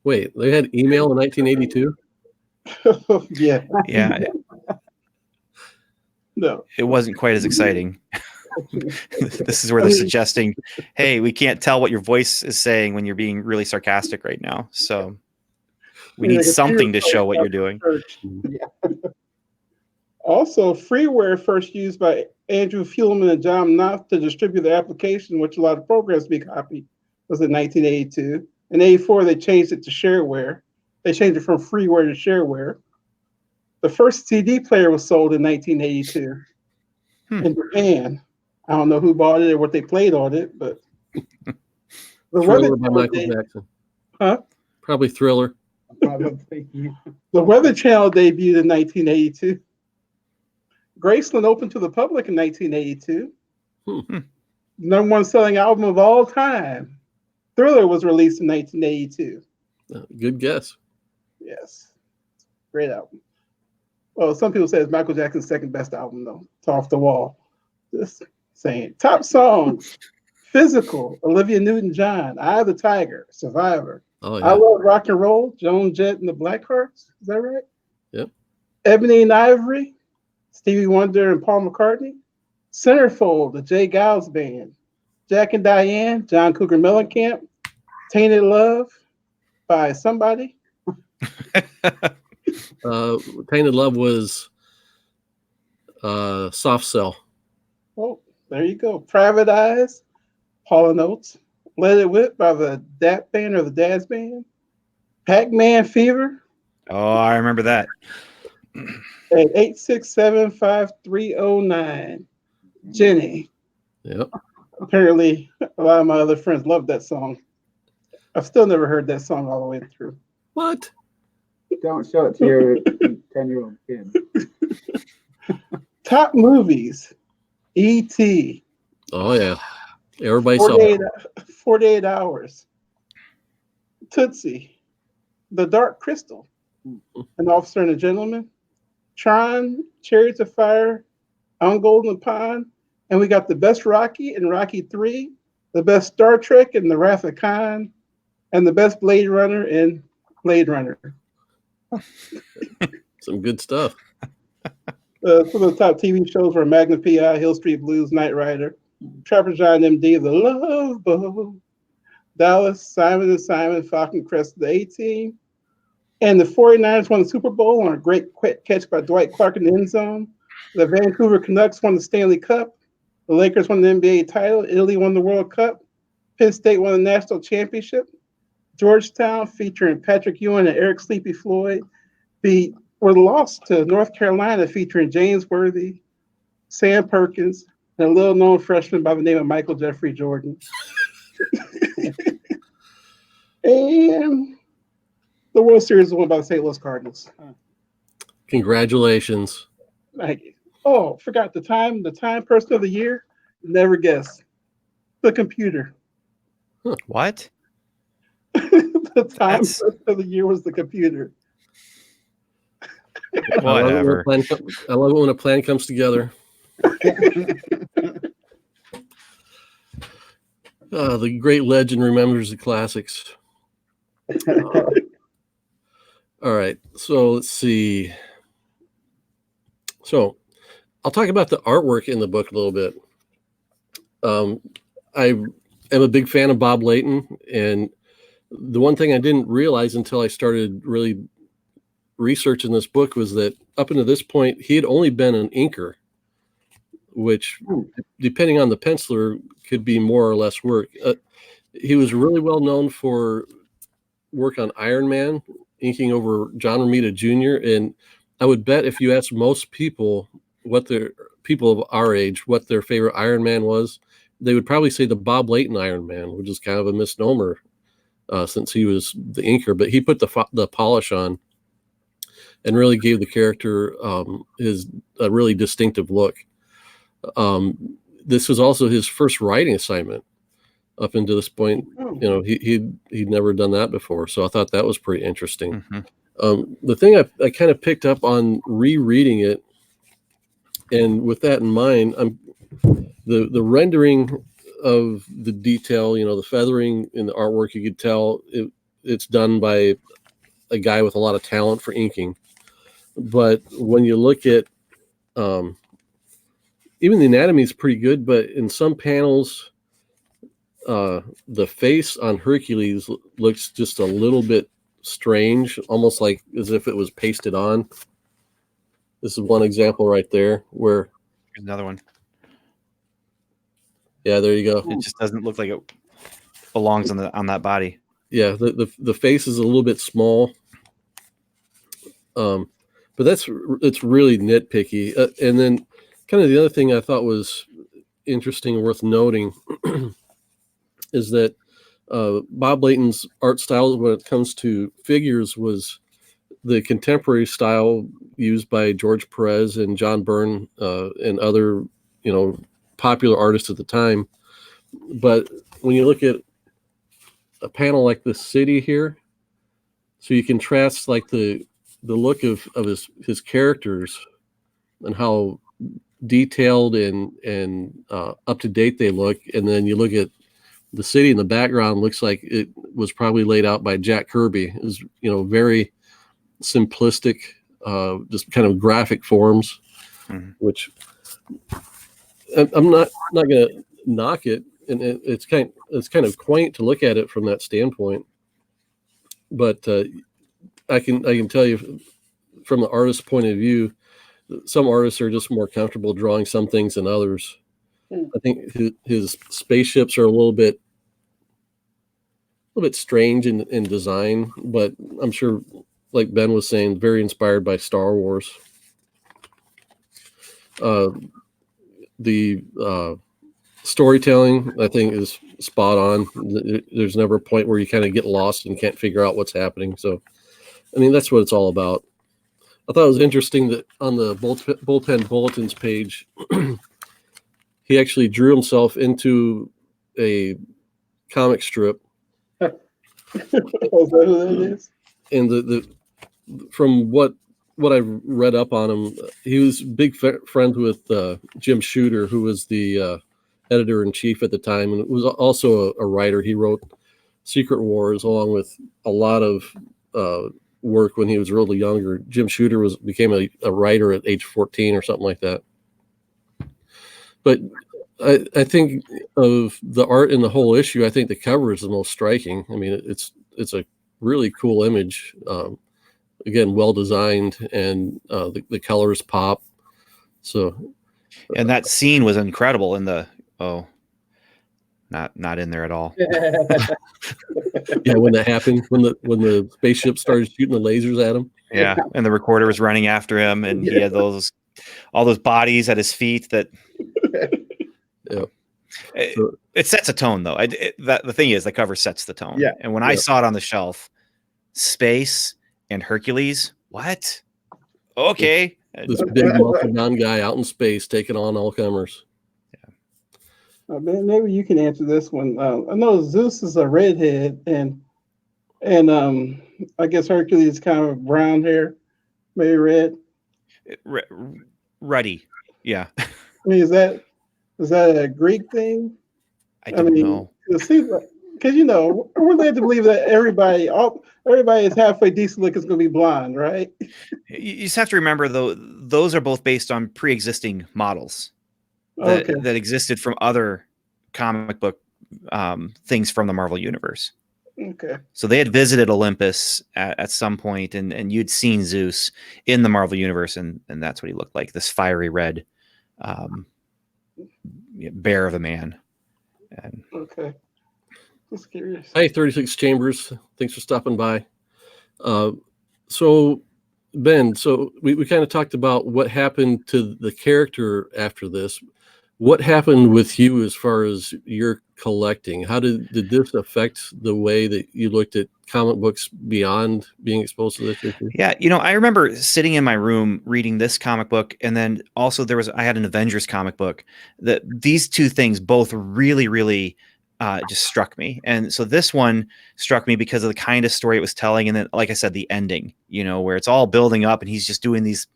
Wait, they had email in 1982? Yeah. Yeah. No. It wasn't quite as exciting. This is where they're suggesting, hey, we can't tell what your voice is saying when you're being really sarcastic right now. So we need something to show what you're doing. Yeah. Also, freeware first used by Andrew Fuhlman and John Knopf to distribute the application, which a lot of programs be copied, was in 1982. In 84, they changed it to shareware. They changed it from freeware to shareware. The first CD player was sold in 1982 in Japan. I don't know who bought it or what they played on it, but the Thriller by Michael Jackson. Huh? Probably Thriller. The Weather Channel debuted in 1982. Graceland opened to the public in 1982. Number 1 selling album of all time. Thriller was released in 1982. Good guess. Yes. Great album. Well, some people say it's Michael Jackson's second best album, though. It's Off the Wall. Just saying. Top songs. Physical, Olivia Newton-John, Eye of the Tiger, Survivor. Oh, yeah. I Love Rock and Roll, Joan Jett and the Blackhearts. Is that right? Yep. Ebony and Ivory, Stevie Wonder and Paul McCartney. Centerfold, the Jay Giles Band. Jack and Diane, John Cougar Mellencamp. Tainted Love by somebody. Tainted Love was Soft Cell. Oh, there you go. Private Eyes, Paul & Oates. Let It Whip by the DAP Band or the Daz Band. Pac-Man Fever. Oh, I remember that. At 867-5309. Jenny. Yep. Apparently, a lot of my other friends love that song. I've still never heard that song all the way through. What? Don't show it to your 10-year-old kid. Top movies. E.T. Oh, yeah. Everybody saw it. 48 Hours. Tootsie. The Dark Crystal. An Officer and a Gentleman. Tron. Chariots of Fire. On Golden Pond. And we got the best Rocky in Rocky 3. The best Star Trek in The Wrath of Khan. And the best Blade Runner in Blade Runner. Some good stuff. Some of the top TV shows were Magnum P.I., Hill Street Blues, Knight Rider, Trapper John M.D., The Love Boat, Dallas, Simon and Simon, Falcon Crest, The A-Team, And the 49ers won the Super Bowl on a great quick catch by Dwight Clark in the end zone. The Vancouver Canucks won the Stanley Cup. The Lakers won the NBA title. Italy won the World Cup. Penn State won the national championship. Georgetown, featuring Patrick Ewing and Eric Sleepy Floyd, were lost to North Carolina, featuring James Worthy, Sam Perkins, and a little-known freshman by the name of Michael Jeffrey Jordan. And the World Series was won by the St. Louis Cardinals. Congratulations. Thank you. Oh, forgot the time person of the year. Never guess. The computer. What? The time person of the year was the computer. Whatever. I love it when a plan comes together. The great legend remembers the classics. All right, so let's see. So I'll talk about the artwork in the book a little bit. I am a big fan of Bob Layton, and the one thing I didn't realize until I started really researching this book was that up until this point, he had only been an inker, which, depending on the penciler, could be more or less work. He was really well known for work on Iron Man, inking over John Romita Jr. And I would bet if you asked most people people of our age, what their favorite Iron Man was, they would probably say the Bob Layton Iron Man, which is kind of a misnomer since he was the inker. But he put the polish on and really gave the character a really distinctive look. This was also his first writing assignment up until this point. He'd never done that before, so I thought that was pretty interesting. The thing I kind of picked up on rereading it, and with that in mind, the rendering of the detail, the feathering in the artwork, you could tell it's done by a guy with a lot of talent for inking. But when you look at even the anatomy is pretty good, but in some panels, the face on Hercules looks just a little bit strange, almost like as if it was pasted on. This is one example right there where. Here's another one. Yeah, there you go. It just doesn't look like it belongs on that body. Yeah, the face is a little bit small. But it's really nitpicky. And then kind of the other thing I thought was interesting and worth noting is that Bob Layton's art style when it comes to figures was the contemporary style used by George Perez and John Byrne and other, popular artists at the time. But when you look at a panel like this city here, so you contrast like the look of his characters and how detailed and up to date they look, and then you look at the city in the background, looks like it was probably laid out by Jack Kirby. It was very simplistic, just kind of graphic forms, which I'm not going to knock it, and it's kind of quaint to look at it from that standpoint. But I can tell you from the artist's point of view, some artists are just more comfortable drawing some things than others. I think his spaceships are a little bit strange in design, but I'm sure, like Ben was saying, very inspired by Star Wars. The storytelling, I think, is spot on. There's never a point where you kind of get lost and can't figure out what's happening. So, I mean, that's what it's all about. I thought it was interesting that on the bullpen bulletins page, he actually drew himself into a comic strip. Is that who that is? And the from what I've read up on him, he was big friend with Jim Shooter, who was the editor-in-chief at the time, and was also a writer. He wrote Secret Wars along with a lot of work when he was really younger. Jim Shooter became a writer at age 14 or something like that. But I think of the art in the whole issue, I think the cover is the most striking. I mean, it's a really cool image. again, well designed, and the colors pop. So, And that scene was incredible in the not in there at all. yeah, when that happened, when the spaceship started shooting the lasers at him. Yeah, and the recorder was running after him, and he had all those bodies at his feet. That Yeah. it sets a tone, though. The thing is, the cover sets the tone. Yeah. And when I saw it on the shelf, space and Hercules, what? Okay. This big muscle bound guy out in space taking on all comers. Maybe you can answer this one. I know Zeus is a redhead, and I guess Hercules kind of brown hair, maybe red. Ruddy. Yeah. I mean, is that a Greek thing? I don't know. Because we're led to believe that everybody is halfway decent looking is going to be blonde, right? You just have to remember, though, those are both based on pre-existing models that existed from other comic book things from the Marvel Universe. Okay. So they had visited Olympus at some point, and you'd seen Zeus in the Marvel Universe, and that's what he looked like, this fiery red bear of a man. And okay. Just curious. Hi, 36 Chambers. Thanks for stopping by. So, Ben, we kind of talked about what happened to the character after this. What happened with you as far as your collecting? How did this affect the way that you looked at comic books beyond being exposed to this issue? Yeah, I remember sitting in my room reading this comic book, and then also I had an Avengers comic book. These two things both really, really just struck me. And so this one struck me because of the kind of story it was telling, and then, like I said, the ending, where it's all building up, and he's just doing these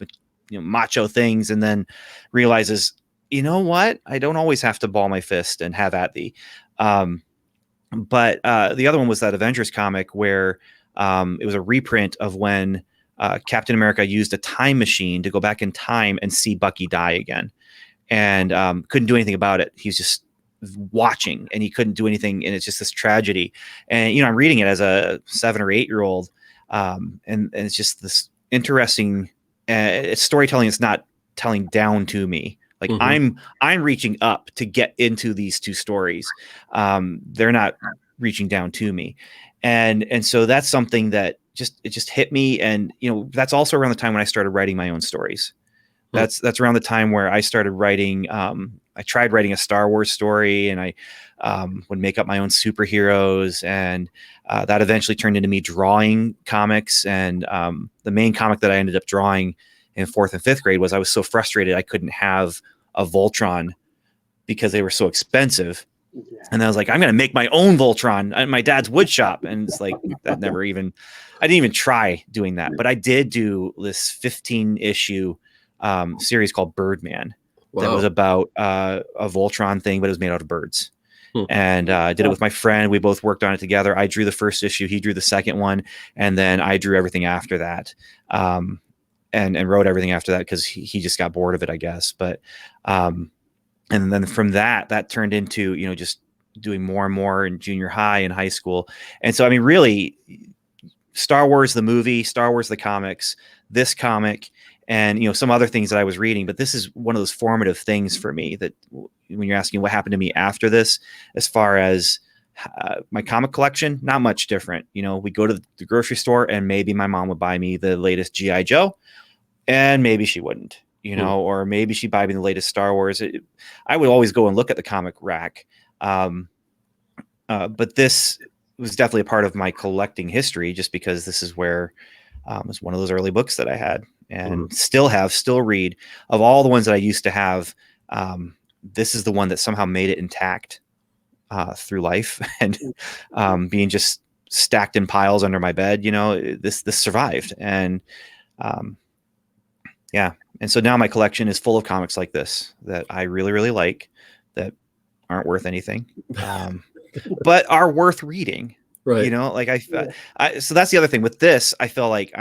macho things, and then realizes, you know what? I don't always have to ball my fist and have at thee. But the other one was that Avengers comic where it was a reprint of when Captain America used a time machine to go back in time and see Bucky die again, and couldn't do anything about it. He was just watching, and he couldn't do anything, and it's just this tragedy. And I'm reading it as a 7 or 8-year-old, and it's just this interesting it's storytelling. It's not telling down to me. Like I'm reaching up to get into these two stories. They're not reaching down to me. And so that's something that just hit me. And, that's also around the time when I started writing my own stories. That's around the time where I started writing. I tried writing a Star Wars story, and I would make up my own superheroes. And that eventually turned into me drawing comics. And the main comic that I ended up drawing in 4th and 5th grade was, I was so frustrated I couldn't have a Voltron because they were so expensive. Yeah. And I was like, I'm going to make my own Voltron at my dad's wood shop. And it's like, I didn't even try doing that. But I did do this 15-issue series called Birdman. Wow. That was about a Voltron thing, but it was made out of birds. And I did it with my friend. We both worked on it together. I drew the first issue. He drew the second one. And then I drew everything after that. And wrote everything after that because he just got bored of it, I guess. But and then from that turned into just doing more and more in junior high and high school. And so really, Star Wars the movie, Star Wars the comics, this comic, and some other things that I was reading. But this is one of those formative things for me, that when you're asking what happened to me after this, as far as my comic collection, not much different. We go to the grocery store, and maybe my mom would buy me the latest G.I. Joe, and maybe she wouldn't, or maybe she'd buy me the latest Star Wars. I would always go and look at the comic rack. But this was definitely a part of my collecting history, just because this is where it was one of those early books that I had and still read. Of all the ones that I used to have, this is the one that somehow made it intact through life, and being just stacked in piles under my bed. This survived. And yeah. And so now my collection is full of comics like this that I really, really like, that aren't worth anything, but are worth reading. Right. So that's the other thing with this. I feel like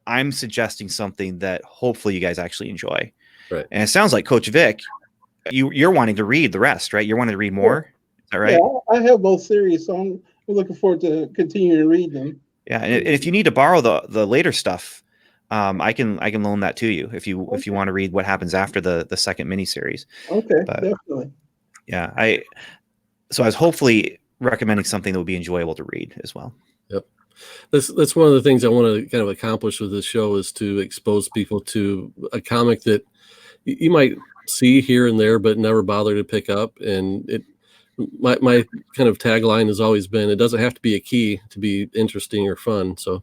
I'm suggesting something that hopefully you guys actually enjoy. Right. And it sounds like Coach Vic, you're wanting to read the rest, right? You're wanting to read more. Is that right? Yeah, I have both series, so I'm looking forward to continuing to read them. Yeah, and if you need to borrow the later stuff, I can loan that to you if you want to read what happens after the second miniseries. Okay, But definitely. yeah, I was hopefully recommending something that would be enjoyable to read as well. Yep. That's one of the things I want to kind of accomplish with this show, is to expose people to a comic that you might see here and there, but never bother to pick up. And my kind of tagline has always been, it doesn't have to be a key to be interesting or fun. So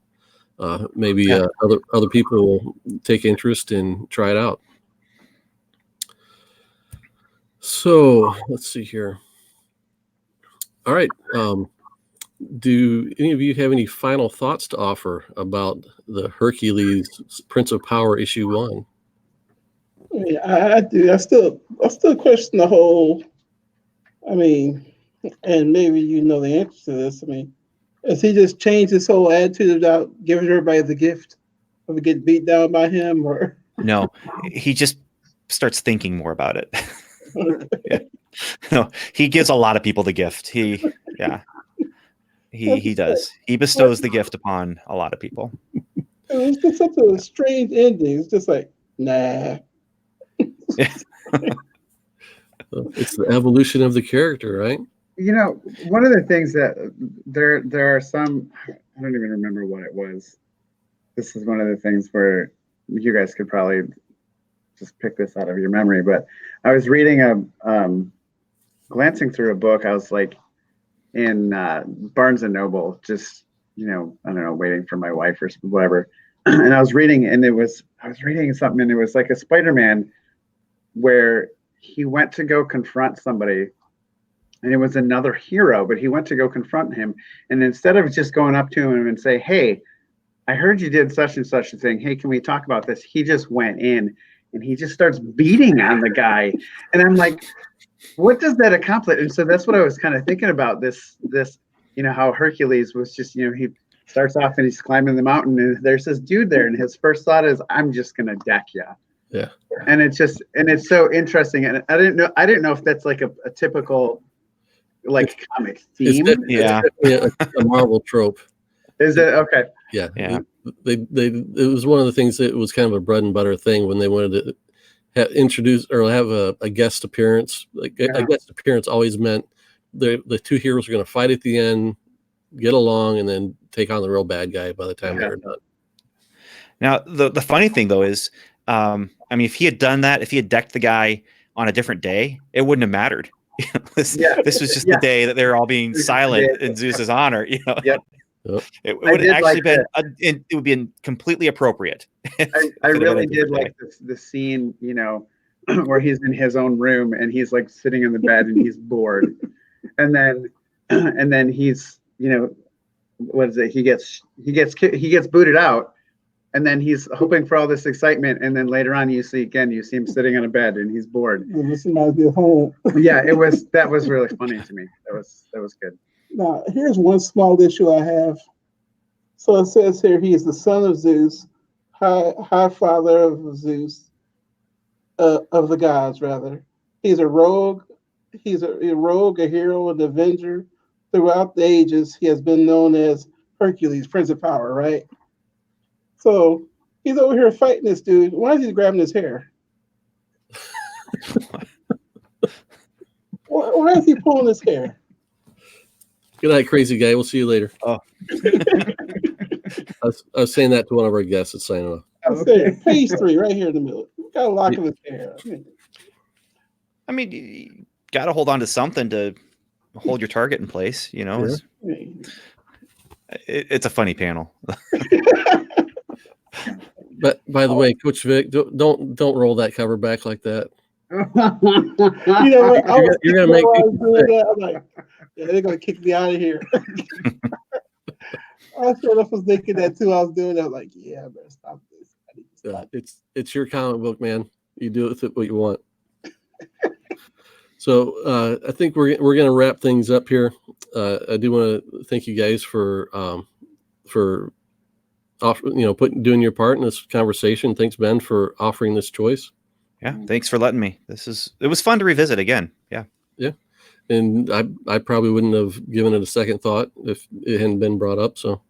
maybe other people will take interest and try it out. So let's see here. All right. Do any of you have any final thoughts to offer about the Hercules Prince of Power issue 1? I do. I still question the whole. I mean, and maybe you know the answer to this. I mean, has he just changed his whole attitude about giving everybody the gift of getting beat down by him, or No, he just starts thinking more about it. Yeah. No, he gives a lot of people the gift. He does. He bestows the gift upon a lot of people. It was just such a strange ending. It's just like, nah. It's the evolution of the character, right? You know, one of the things that there are some, I don't even remember what it was. This is one of the things where you guys could probably just pick this out of your memory. But I was reading glancing through a book. I was like in Barnes and Noble, just, I don't know, waiting for my wife or whatever. And I was reading, and I was reading something, and it was like a Spider-Man where he went to go confront somebody, and it was another hero, but he went to go confront him. And instead of just going up to him and say, hey, I heard you did such and such a thing. Hey, can we talk about this? He just went in and he just starts beating on the guy. And I'm like, what does that accomplish? And so that's what I was kind of thinking about this, how Hercules was just, he starts off and he's climbing the mountain, and there's this dude there. And his first thought is, I'm just going to deck you. Yeah. And it's so interesting. And I didn't know if that's like a typical like comic theme. It's definitely a Marvel trope. Is it? Okay. Yeah. It was one of the things that was kind of a bread and butter thing when they wanted to introduce or have a guest appearance. A guest appearance always meant the two heroes were going to fight at the end, get along, and then take on the real bad guy by the time they were done. Now, the funny thing though is, if he had done that, if he had decked the guy on a different day, it wouldn't have mattered. This was just the day that they're all being silent in Zeus's honor. Yep. It would actually it would be completely appropriate. I really did like the scene, where he's in his own room and he's like sitting in the bed and he's bored, and then he's, what is it? He gets booted out. And then he's hoping for all this excitement, and then later on you see him sitting on a bed and he's bored. This reminds me of home. Yeah, that was really funny to me. That was good. Now, here's one small issue I have. So it says here he is the son of Zeus, high father of Zeus, of the gods rather. He's a rogue. He's a rogue, a hero, an avenger. Throughout the ages, he has been known as Hercules, Prince of Power, right? So he's over here fighting this dude. Why is he grabbing his hair? Why is he pulling his hair? Good night, crazy guy. We'll see you later. Oh. I was saying that to one of our guests at signing off. Page 3, right here in the middle. Got a lock of his hair. You got to hold on to something to hold your target in place. It's a funny panel. But by the way, Coach Vic, don't roll that cover back like that. You know what? You're gonna make people sick. I'm like, they're gonna kick me out of here. I sort of was thinking that too. I was doing that, like, I better stop this. I need to stop. It's your comic book, man. You do with it what you want. So I think we're gonna wrap things up here. I do want to thank you guys for doing your part in this conversation. Thanks, Ben, for offering this choice. Yeah, thanks for letting me. It was fun to revisit again. Yeah. And I probably wouldn't have given it a second thought if it hadn't been brought up. So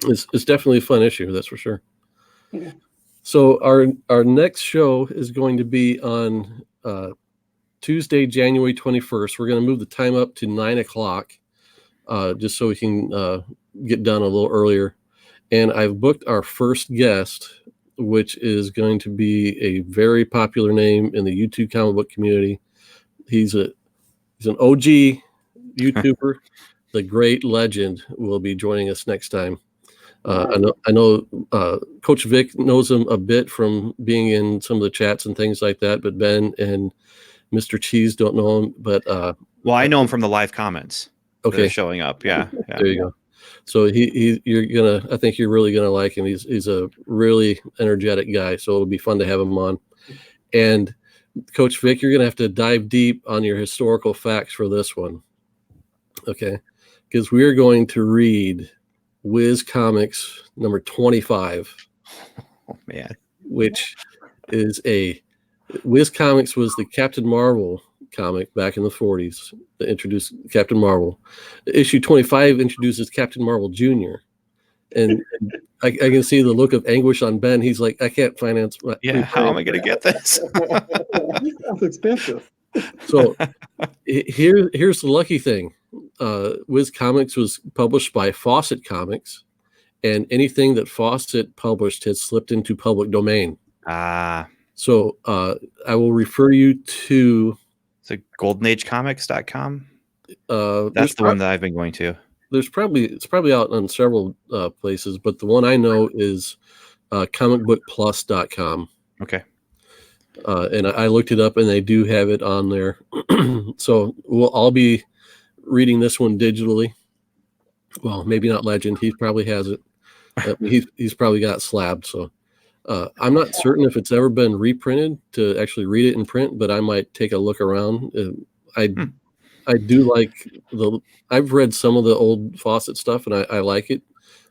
It's definitely a fun issue, that's for sure. Yeah. So our next show is going to be on Tuesday, January 21st. We're going to move the time up to 9 o'clock, just so we can get done a little earlier. And I've booked our first guest, which is going to be a very popular name in the YouTube comic book community. He's an OG YouTuber. The great legend will be joining us next time. I know Coach Vic knows him a bit from being in some of the chats and things like that, but Ben and Mr. Cheese don't know him. But well, I know him from the live comments. Okay, showing up. Yeah. There you go. So I think you're really gonna like him. He's a really energetic guy. So it'll be fun to have him on. And Coach Vic, you're gonna have to dive deep on your historical facts for this one. Okay, because we're going to read Wiz Comics number 25. Oh man, which is Wiz Comics was the Captain Marvel comic back in the 40s that introduced Captain Marvel. Issue 25 introduces Captain Marvel Jr. And I can see the look of anguish on Ben. He's like, I can't finance. How am I going to get this? That's expensive. So here's the lucky thing. Wiz Comics was published by Fawcett Comics, and anything that Fawcett published has slipped into public domain. So I will refer you to goldenagecomics.com. That's the one that I've been going to. It's probably out on several places, but the one I know is comicbookplus.com. Okay. And I looked it up, and they do have it on there. So I'll be reading this one digitally. Well, maybe not Legend. He probably has it. He's probably got slabbed. So I'm not certain if it's ever been reprinted to actually read it in print, but I might take a look around. I do like I've read some of the old Fawcett stuff, and I like it.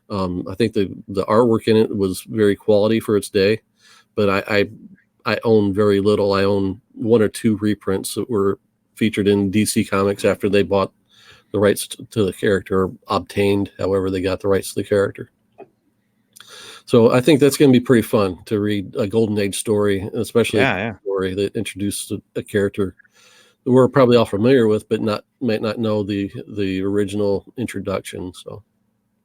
I think the artwork in it was very quality for its day, but I own very little. I own one or two reprints that were featured in DC Comics after they bought the rights to the character, or obtained, however they got the rights to the character. So I think that's going to be pretty fun to read a Golden Age story, especially a story that introduced a character that we're probably all familiar with, but might not know the original introduction. So,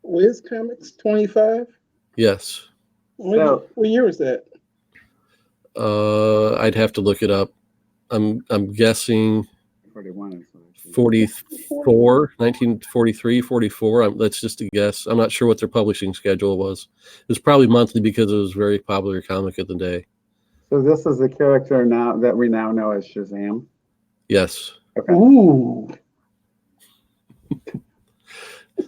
Wiz Comics 25. Yes. What year was that? I'd have to look it up. I'm guessing 44, 1943, 44. That's just a guess. I'm not sure what their publishing schedule was. It was probably monthly because it was a very popular comic of the day. So this is the character now that we now know as Shazam? Yes. Okay. Ooh.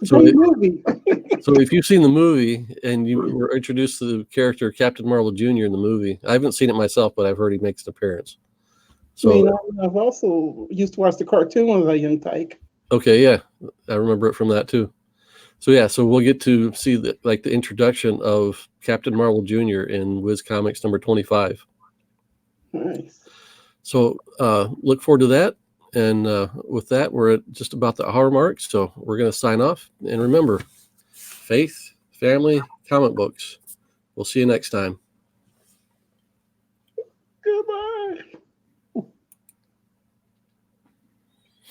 So if you've seen the movie and you were introduced to the character Captain Marvel Jr. in the movie, I haven't seen it myself, but I've heard he makes an appearance. So I've also used to watch the cartoon when I was a young tyke. Okay, yeah, I remember it from that too. So we'll get to see the introduction of Captain Marvel Jr. in Wiz Comics number 25. Nice. So look forward to that. And with that, we're at just about the hour mark. So we're going to sign off. And remember, faith, family, comic books. We'll see you next time. Goodbye.